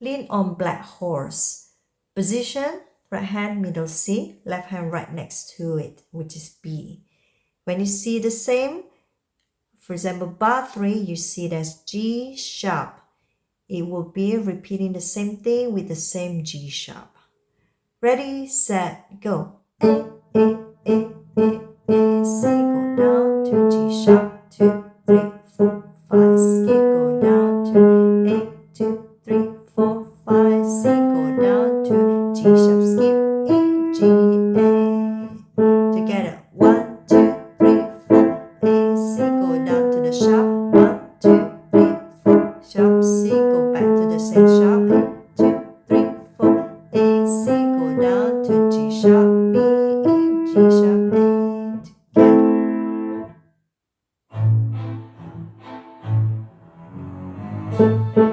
Lean on black horse. Position, right hand middle C, left hand right next to it, which is B. When you see the same, for example, bar 3, you see that's G sharp. It will be repeating the same thing with the same G sharp. Ready, set, go. A, A, A, A, A, C, go down to G sharp, 2, 3, 4, 5, skip, go down to A, 2, 3, 4, 5, C, go down to G sharp, skip, E, G, A. Together, 1, 2, 3, 4, A, C, go down to the sharp, 1, 2, 3, 4, sharp, C, go back to the same sharp, A, 2, 3, 4, A, C, go down to G sharp, B, E, G sharp, A, together.